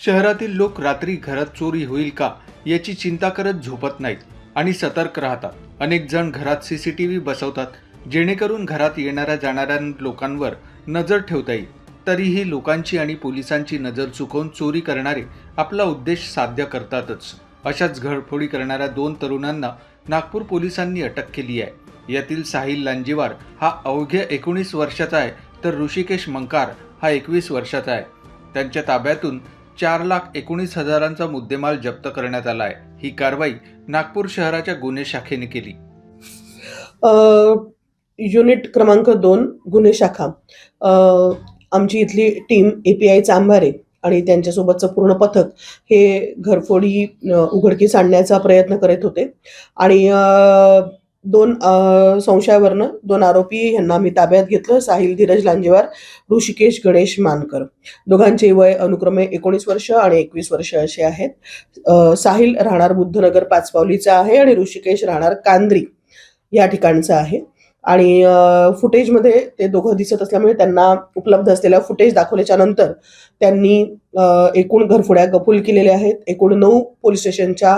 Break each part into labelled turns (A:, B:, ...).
A: शहरातील लोक रात्री घरात चोरी होईल का याची चिंता करत झोपत नाहीत आणि सतर्क राहतात. अनेक जण घरात सीसीटीव्ही बसवतात जेणेकरून घरात येणाऱ्या जाणाऱ्या लोकांवर नजर ठेवता येईल. तरीही लोकांची आणि पोलिसांची नजर चुकवून चोरी करणारे आपला उद्देश साध्य करतातच. अशाच घरफोडी करणाऱ्या 2 तरुणांना नागपूर पोलिसांनी अटक केली आहे. यातील साहिल लांजेवार हा अवघ्या 19 वर्षाचा आहे, तर ऋषिकेश मंकार हा 21 वर्षाचा आहे. त्यांच्या ताब्यातून 4,19,000चा मुद्देमाल जप्त करण्यात आला आहे. ही कारवाई नागपूर शहराच्या गुन्हे शाखेने केली.
B: युनिट क्रमांक 2 गुन्हे शाखा, आमची इथली टीम API चांभारे आणि त्यांच्यासोबतचं पूर्ण पथक हे घरफोडी उघडकीस आणण्याचा प्रयत्न करत होते आणि 2 संशयावरनं 2 आरोपी यांना आम्ही ताब्यात घेतलं. साहिल धीरज लांजेवार, ऋषिकेश गणेश मानकर. दोघांचे वय अनुक्रमे 19 वर्ष आणि 21 वर्ष असे आहेत. साहिल राहणार बुद्धनगर पाचपावलीचा आहे आणि ऋषिकेश राहणार कांद्री या ठिकाणचा आहे. आणि फुटेजमध्ये ते दोघं दिसत असल्यामुळे त्यांना उपलब्ध असलेल्या फुटेज दाखवल्याच्या नंतर त्यांनी एकूण घरफोड्या कबूल केलेल्या आहेत. एकूण 9 पोलीस स्टेशनच्या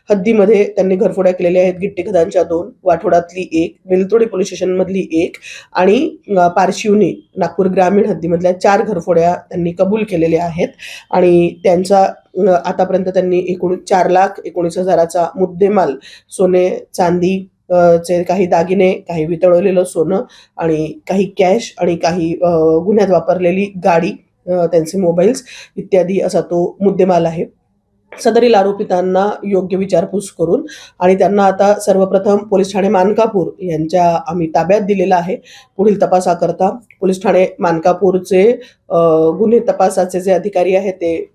B: हद्दीमध्ये त्यांनी घरफोड्या केलेल्या आहेत. गिट्टीखदांच्या 2, वाठोडातली 1, वेलतोडी पोलीस स्टेशनमधली 1 आणि पारशिवनी नागपूर ग्रामीण हद्दीमधल्या 4 घरफोड्या त्यांनी कबूल केलेल्या आहेत. आणि त्यांचा आतापर्यंत त्यांनी एकूण 4,19,000चा मुद्देमाल, सोने चांदी चे काही दागिने, काही वितळवलेलं सोनं आणि काही कॅश आणि काही गुन्ह्यात वापरलेली गाडी, त्यांचे मोबाईल्स इत्यादी असा तो मुद्देमाल आहे. सदरील आरोपितांना योग्य विचारपूस करून आणि त्यांना आता सर्वप्रथम पोलीस ठाणे मानकापूर यांच्या आम्ही ताब्यात दिलेला आहे. पुढील तपासाकरता पोलीस ठाणे मानकापूरचे गुन्हे तपासाचे जे अधिकारी आहेत ते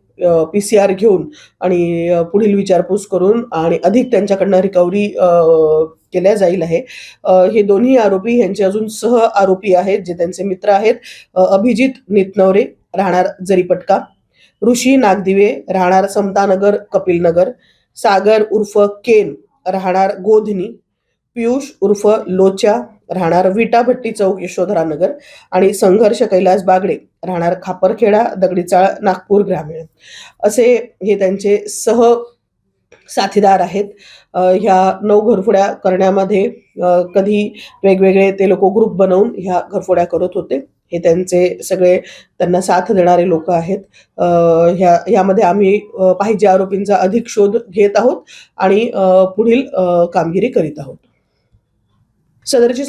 B: PCR घेऊन आणि पुढील विचारपूस करून आणि अधिक त्यांच्याकडनं रिकव्हरी केल्या जाईल आहे. हे दोन्ही आरोपी यांचे अजून सह आरोपी आहेत जे त्यांचे मित्र आहेत. अभिजित नितनवरे राहणार जरीपटका, ऋषी नागदिवे राहणार समतानगर कपिलनगर, सागर उर्फ केन राहणार गोधनी, पियुष उर्फ लोचा राहणार विटाभट्टी चौक यशोधरानगर आणि संघर्ष कैलास बागडे राहणार खापरखेडा दगडीचाळ नागपूर ग्रामीण असे हे त्यांचे सह साथीदार आहेत. ह्या 9 घरफोड्या करण्यामध्ये कधी वेगवेगळे ते लोक ग्रुप बनवून ह्या घरफोड्या करत होते. हे त्यांचे सगळे त्यांना साथ देणारे लोक आहेत. ह्यामध्ये आम्ही पाहिजे आरोपींचा अधिक शोध घेत आहोत आणि पुढील कामगिरी करीत आहोत. सदरची